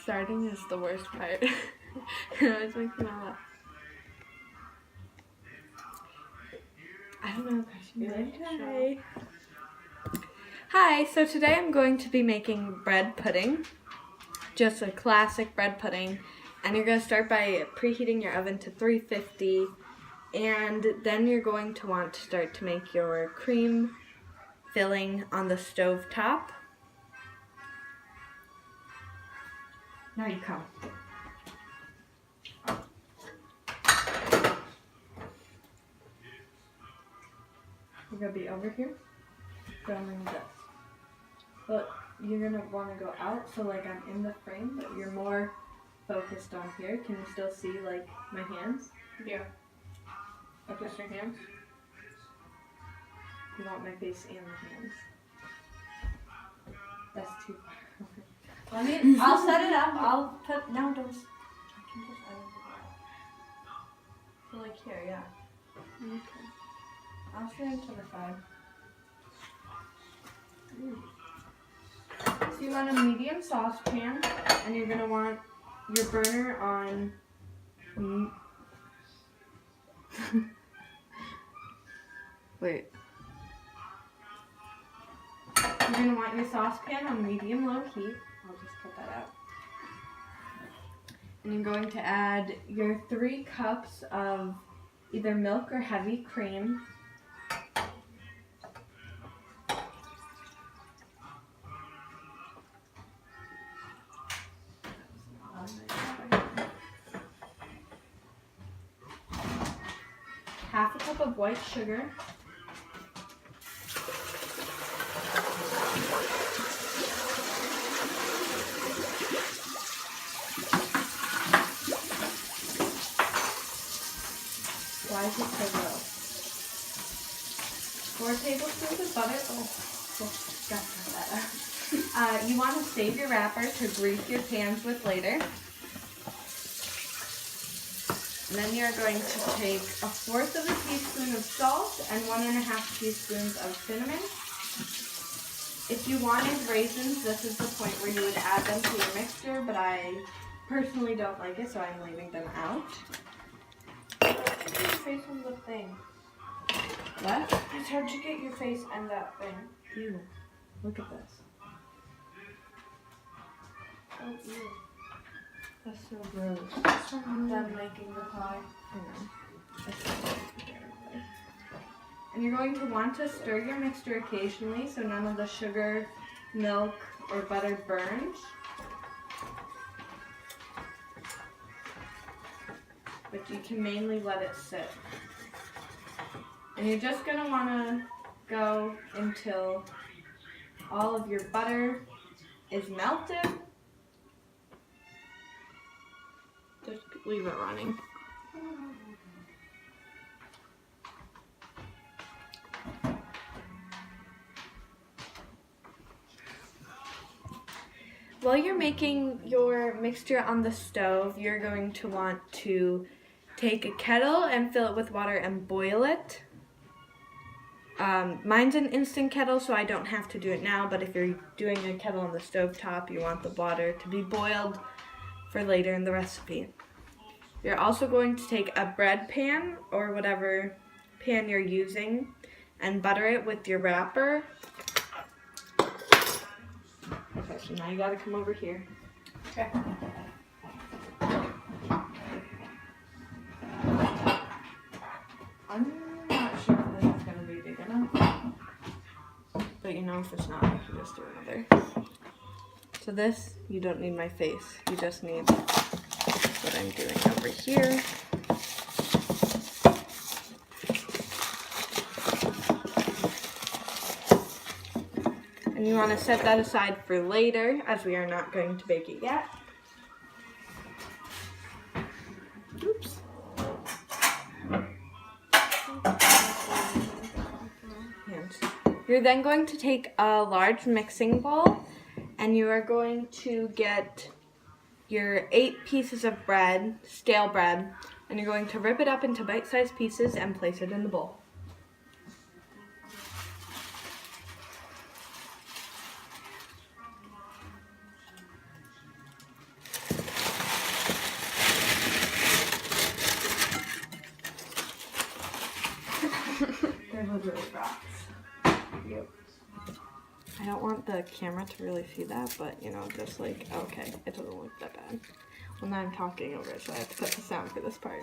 Starting is the worst part. It always makes me laugh. I don't know if I should try. Hi, so today I'm going to be making bread pudding. Just a classic bread pudding. And you're going to start by preheating your oven to 350. And then you're going to want to start to make your cream filling on the stove top. Now you come. You're going to be over here, filming this. But you're going to want to go out, so like I'm in the frame, but you're more focused on here. Can you still see like my hands? Yeah. Okay. Just your hands? You want my face and the hands. That's too far. I'll set it up. I'll put, no, don't. I can just edit it out. So like here, yeah. Okay. I'll stand to the side. So you want a medium saucepan, and you're gonna want your burner on. Wait. You're gonna want your saucepan on medium-low heat. I'll just cut that out. And you're going to add your 3 cups of either milk or heavy cream. Half a cup of white sugar. Why is it so low? 4 tablespoons of butter. Got that out. You want to save your wrapper to grease your pans with later. And then you're going to take 1/4 of a teaspoon of salt and 1½ teaspoons of cinnamon. If you wanted raisins, this is the point where you would add them to your mixture, but I personally don't like it, so I'm leaving them out. Get your face on the thing. What? It's hard to get your face and that thing. Ew. Look at this. Oh, ew. That's so gross. It's from them making the pie. I know. That's so gross. And you're going to want to stir your mixture occasionally so none of the sugar, milk, or butter burns. But you can mainly let it sit. And you're just going to want to go until all of your butter is melted. Just leave it running. While you're making your mixture on the stove, you're going to want to take a kettle and fill it with water and boil it. Mine's an instant kettle, so I don't have to do it now, but if you're doing a kettle on the stove top, you want the water to be boiled for later in the recipe. You're also going to take a bread pan or whatever pan you're using and butter it with your wrapper. Okay, so now you gotta come over here. Okay. I'm not sure if this is gonna be big enough, but you know, if it's not, I can just do another. So this, you don't need my face. You just need what I'm doing over here. And you want to set that aside for later, as we are not going to bake it yet. Oops. You're then going to take a large mixing bowl, and you are going to get your 8 pieces of bread, stale bread, and you're going to rip it up into bite-sized pieces and place it in the bowl. really rocks. Yep. I don't want the camera to really see that, but you know, just like, okay, it doesn't look that bad. Well, now I'm talking over it, so I have to cut the sound for this part.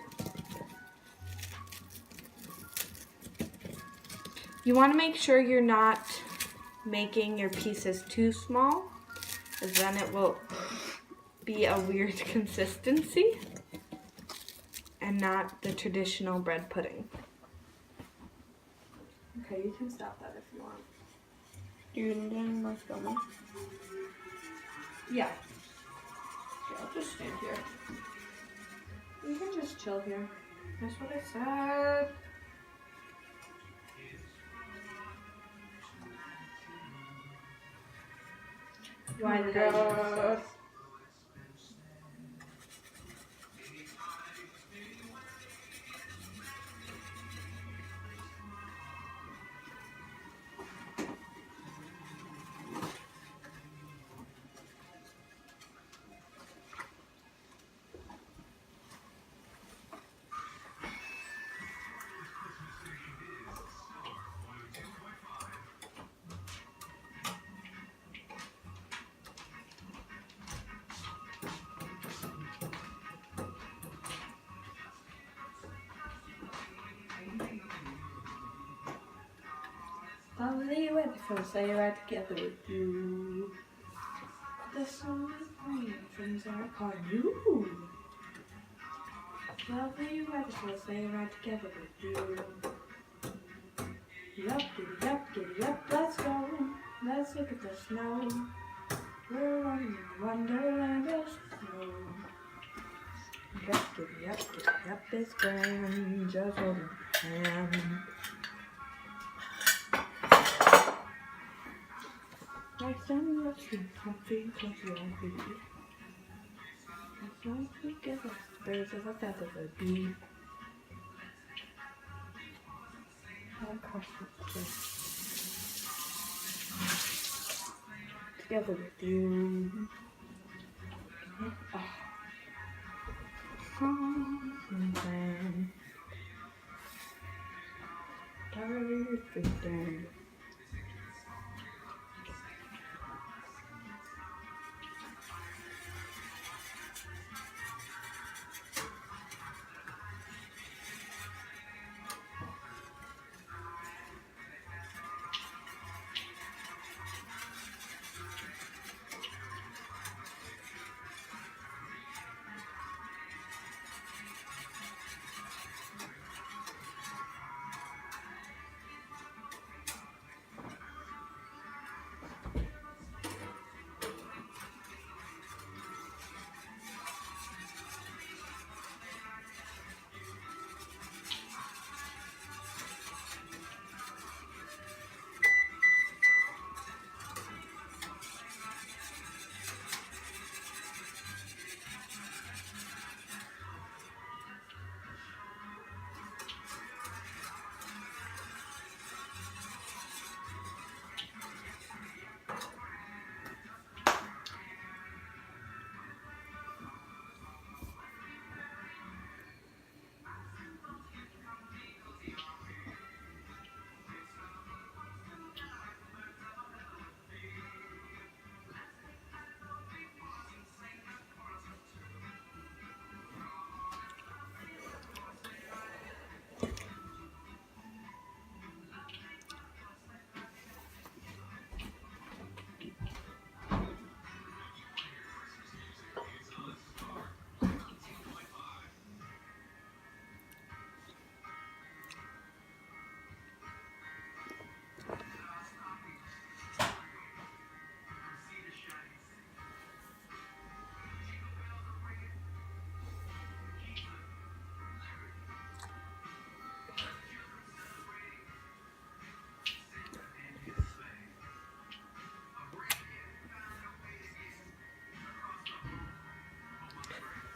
You want to make sure you're not making your pieces too small, because then it will be a weird consistency and not the traditional bread pudding. Okay, you can stop that if you want. You're gonna do any more filming? Yeah, Okay, I'll just stand here. you can just chill here. That's what I said. Why did I use this? Lovely weather, folks, I ride together with you. The sun is bright, things are calling you. Lovely weather, folks, I ride together with you. Yup, giddy up, let's go. Let's look at the snow. We're running in a wonderland of snow. Yup, giddy up, it's grand. Just holding your hand. Like sun, let's be comfy, cozy and free. As long as we get us, birds of a feather would be. Together with you. Oh. Everything.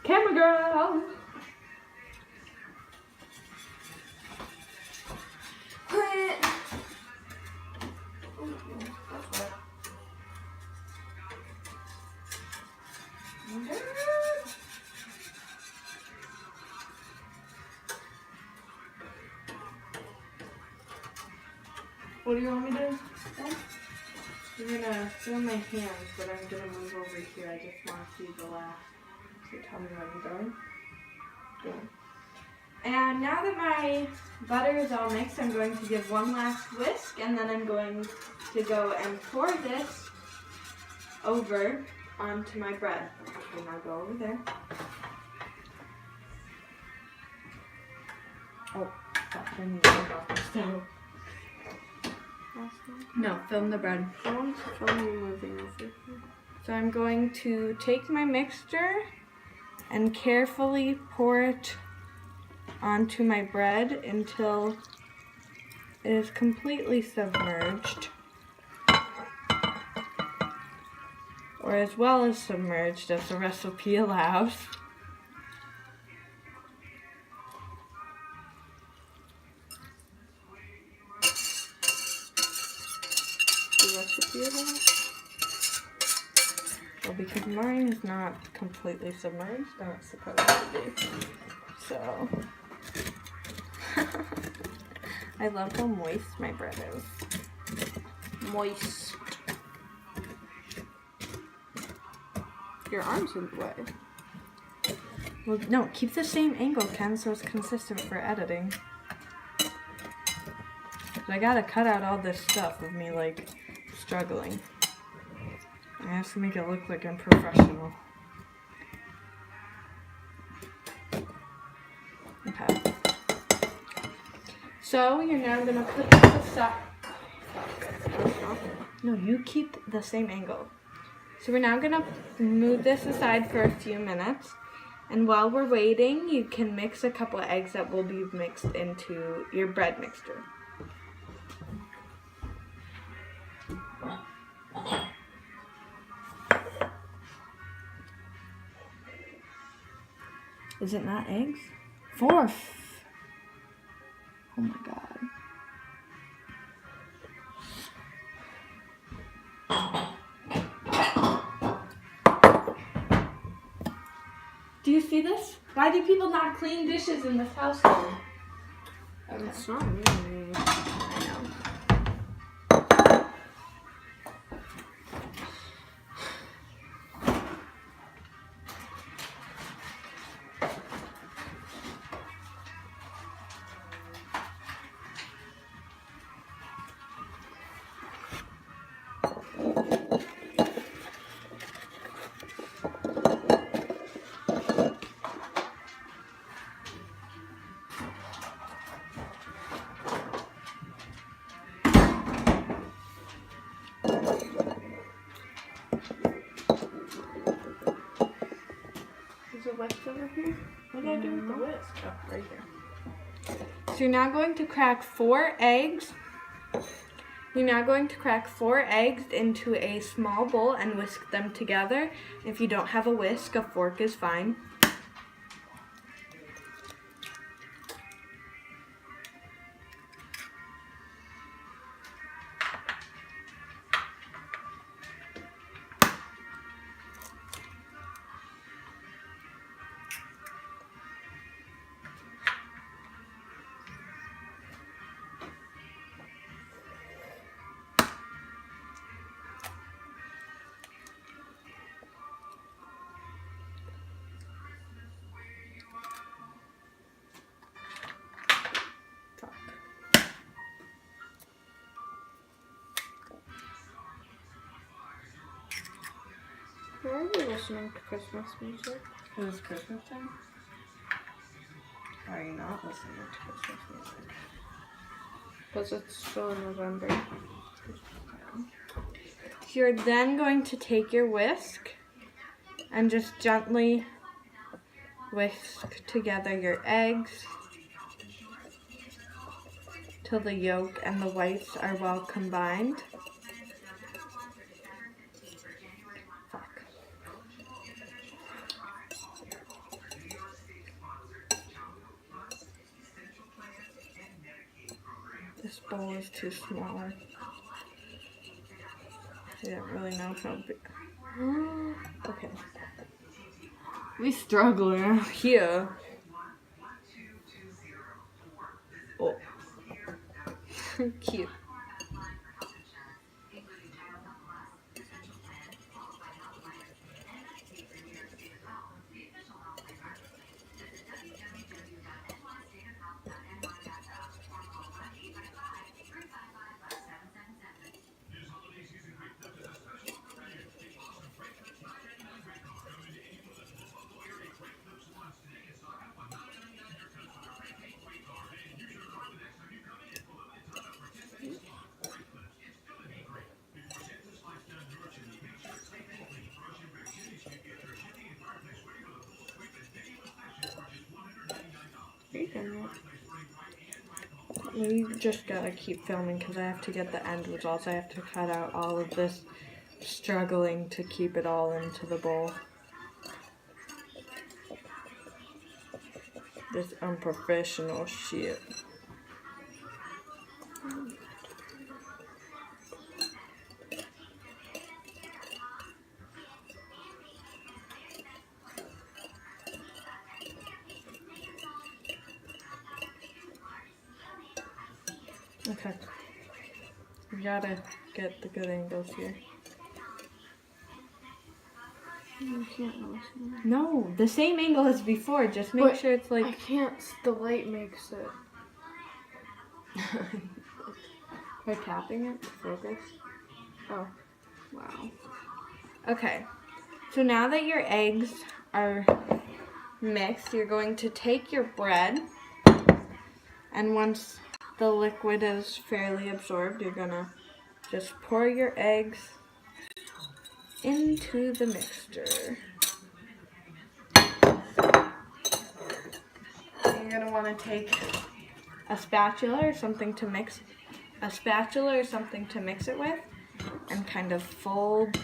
Camera girl! Quit! Ooh, that's wet. What do you want me to do? You're gonna feel my hands, but I'm gonna move over here. I just want to see the last. So tell me when you're going. Good. And now that my butter is all mixed, I'm going to give one last whisk, and then I'm going to go and pour this over onto my bread. Okay, now go over there. Oh, stop turning the egg off the stove. No, film the bread. I want to film you moving over here. So I'm going to take my mixture and carefully pour it onto my bread until it is completely submerged. Or as well as submerged as the recipe allows. The recipe allows? Well, because mine is not completely submerged, and it's supposed to be. So, I love how moist my bread is. Moist. Your arm's in the way. Well, no, keep the same angle, Ken, so it's consistent for editing. But I gotta cut out all this stuff of me, like, struggling. I have to make it look like I'm professional. Okay. So, you're now gonna put this aside. No, you keep the same angle. So we're now gonna move this aside for a few minutes. And while we're waiting, you can mix a couple of eggs that will be mixed into your bread mixture. Is it not eggs? 4. Oh my god. Do you see this? Why do people not clean dishes in this household? It's not me. I know. Is it whisk over here? What did I do with the whisk? Oh, right here. So you're now going to crack 4 eggs. You're now going to crack 4 eggs into a small bowl and whisk them together. If you don't have a whisk, a fork is fine. Why are you listening to Christmas music? Because it's Christmas time? Are you not listening to Christmas music? Because it's still in November. You're then going to take your whisk and just gently whisk together your eggs till the yolk and the whites are well combined. Fuck. This bowl is too small. I don't really know how big. Okay. We struggle around here. Oh. Cute. speaking of. We just gotta keep filming because I have to get the end results. I have to cut out all of this struggling to keep it all into the bowl. This unprofessional shit. Okay. We gotta get the good angles here. You can't listen. No, the same angle as before. Just make sure it's I like. can't. The light makes it. By tapping it to focus. Oh, wow. Okay. So now that your eggs are mixed, you're going to take your bread, and once the liquid is fairly absorbed, you're gonna just pour your eggs into the mixture. You're gonna want to take a spatula or something to mix it with, and kind of fold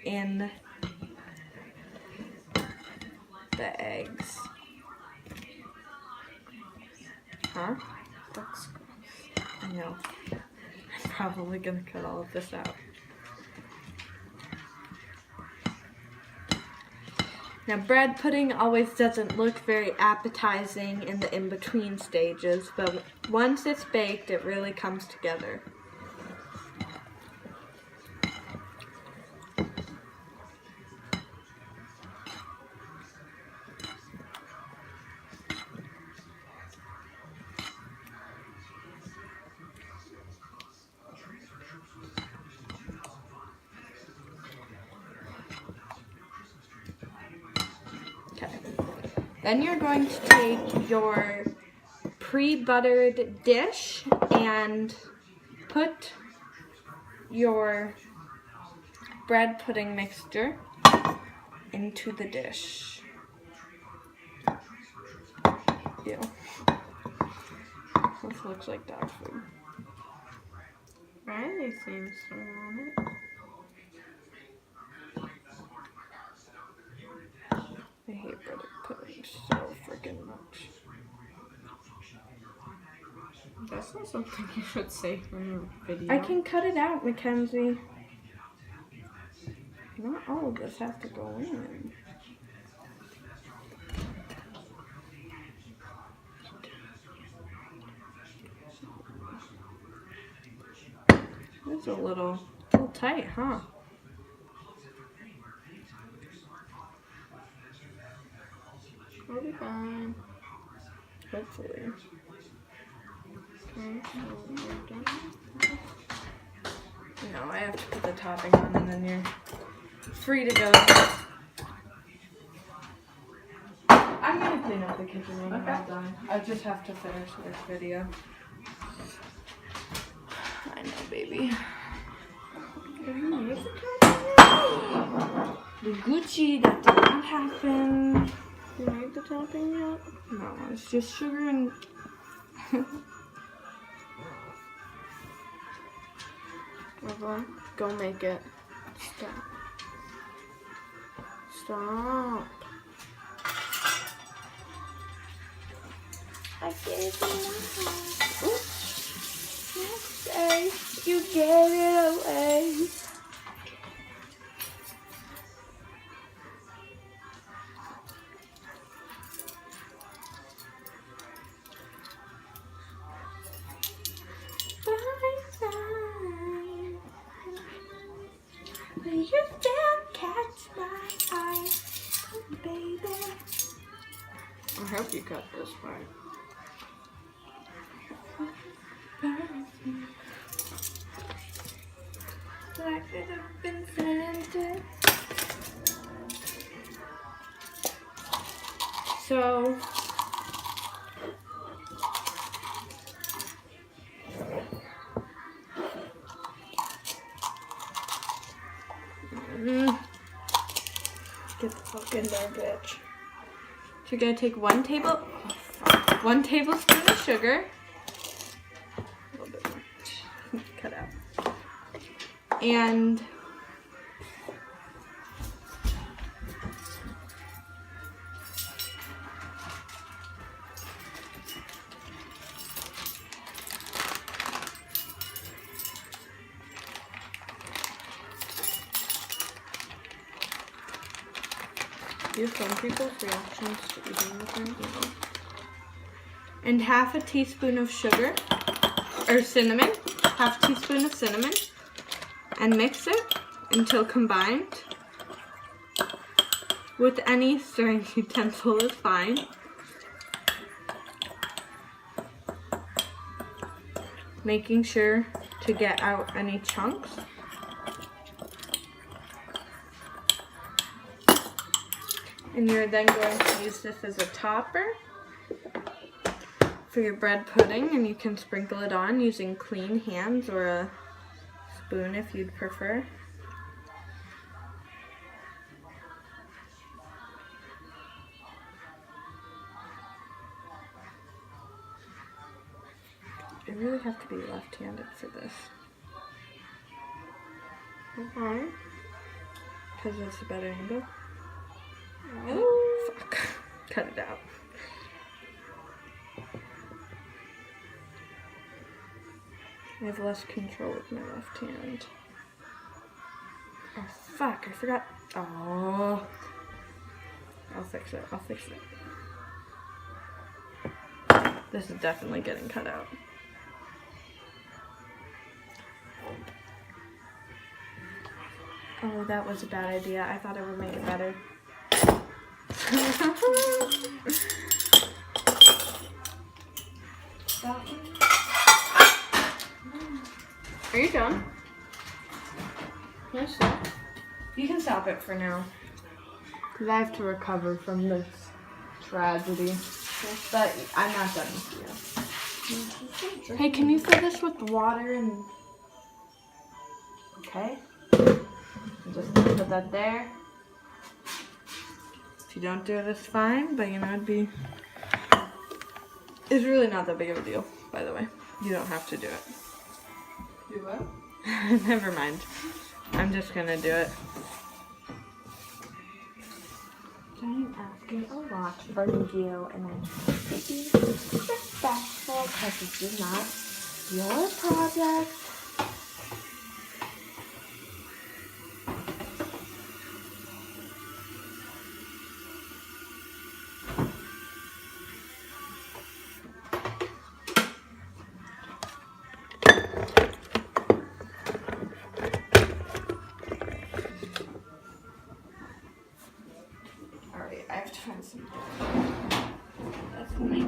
in the eggs. Huh? That's I know. I'm probably gonna cut all of this out. Now, bread pudding always doesn't look very appetizing in the in-between stages, but once it's baked, it really comes together. Okay. Then you're going to take your pre-buttered dish and put your bread pudding mixture into the dish. Ew. This looks like dog food. Riley seems to want it. I hate bread pudding so freaking much. That's not something you should say from your video. I can cut it out, Mackenzie. Not all of this has to go in. It's a little tight, huh? We'll be fine. Hopefully. Okay, so we're done. No, I have to put the topping on and then you're free to go. I'm gonna clean up the kitchen when we're all done. I just have to finish this video. I know, baby. The Gucci, that did not happen. You made the topping yet? No, it's just sugar and... Eva, go make it. Stop. Stop. I gave you my heart. Oops. Next day, you gave it away. Will you still catch my eye, baby? I hope you cut this part. Like it have been scented. So get the fuck in there, bitch. So you're gonna take 1 table. Oh, fuck. 1 tablespoon of sugar. A little bit more. Cut out. And use some people's reactions to eating with them. And half a teaspoon of sugar, or cinnamon, half a teaspoon of cinnamon, and mix it until combined. With any stirring utensil is fine. Making sure to get out any chunks. And you're then going to use this as a topper for your bread pudding, and you can sprinkle it on using clean hands or a spoon if you'd prefer. I really have to be left-handed for this. Okay. Because it's a better angle. Ooh. Fuck. Cut it out. I have less control with my left hand. Oh fuck, I forgot. Oh. I'll fix it. I'll fix it. This is definitely getting cut out. Oh, that was a bad idea. I thought it would make it better. Are you done? Can I stop? You can stop it for now. Because I have to recover from this tragedy. But I'm not done with you. Hey, can you fill this with water and... Okay. Just put that there. If you don't do it, it's fine, but you know, it's really not that big of a deal, by the way. You don't have to do it. Do what? Never mind. I'm just gonna do it. I'm asking a lot from you, and I'm trying to be respectful because this is not your project. Alright, I have to find some. That's me.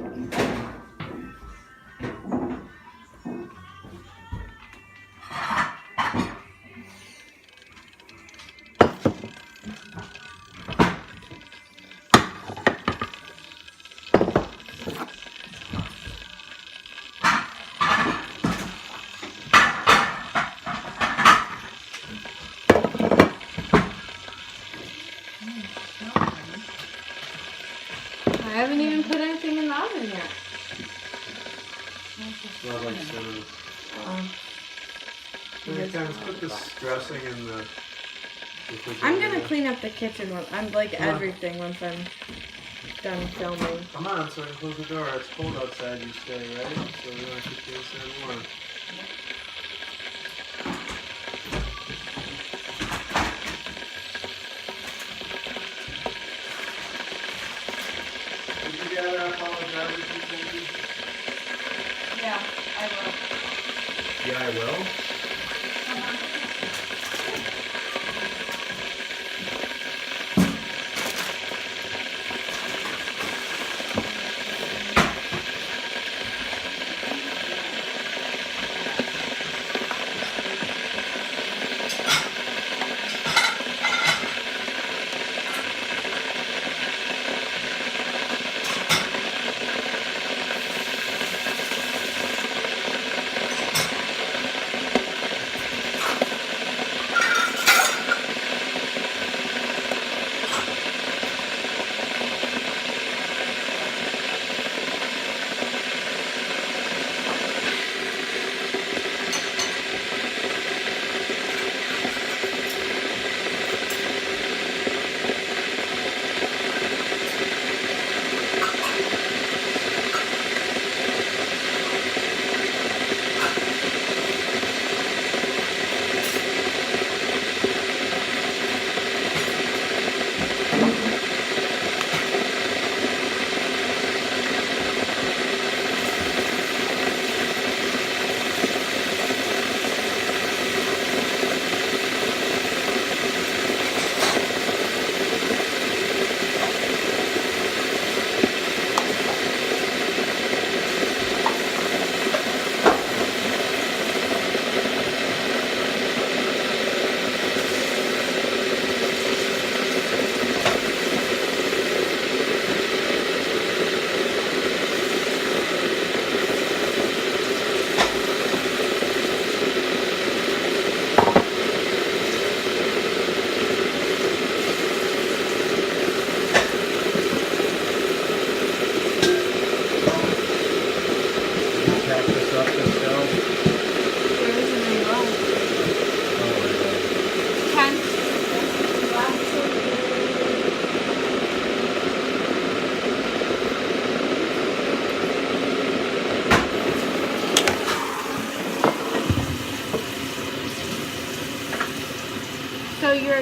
I haven't even put anything in the oven yet. Smells like cinnamon. Many times put this dressing in the I'm gonna clean up the kitchen. I'm like everything once I'm done filming. Come on, so I can close the door. It's cold outside, you stay, right? So we want to keep you inside warm. Did you gotta apologize if you think you... Yeah, I will. Yeah, I will.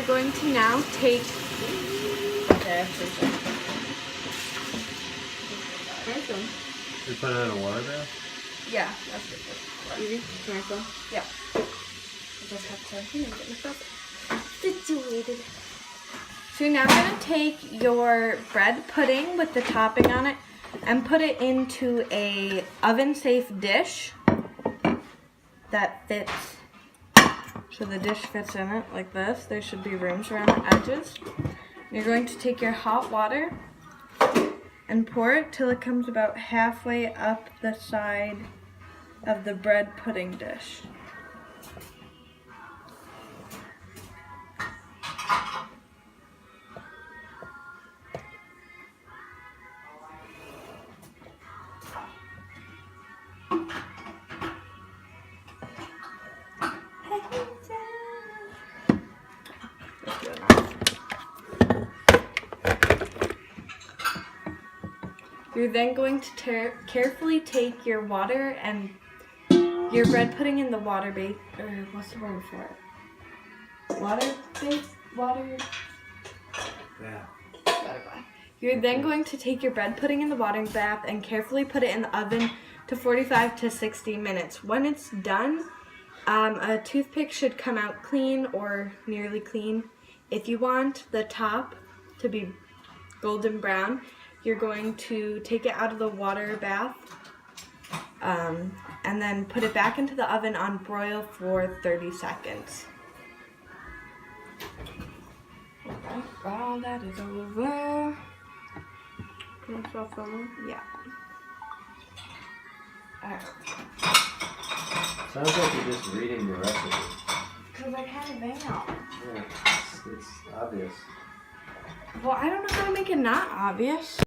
you're going to now take. Okay, You put it in a water bath? yeah, that's good. Easy. Can I film? Yeah. I just have to, get myself situated. So you're now going to take your bread pudding with the topping on it and put it into a oven-safe dish that fits. So the dish fits in it like this. There should be rooms around the edges. You're going to take your hot water and pour it till it comes about halfway up the side of the bread pudding dish. You're then going to carefully take your water and your bread pudding in the water base, or what's the word for it? Water. Yeah. You're then going to take your bread pudding in the water bath and carefully put it in the oven to 45 to 60 minutes. When it's done, a toothpick should come out clean or nearly clean. If you want the top to be golden brown, you're going to take it out of the water bath and then put it back into the oven on broil for 30 seconds. Okay, well, that is over. Can I stop filming? Yeah. Alright. Sounds like you're just reading the recipe. Because I kind of am. Yeah, it's obvious. Well, I don't know how to make it not obvious.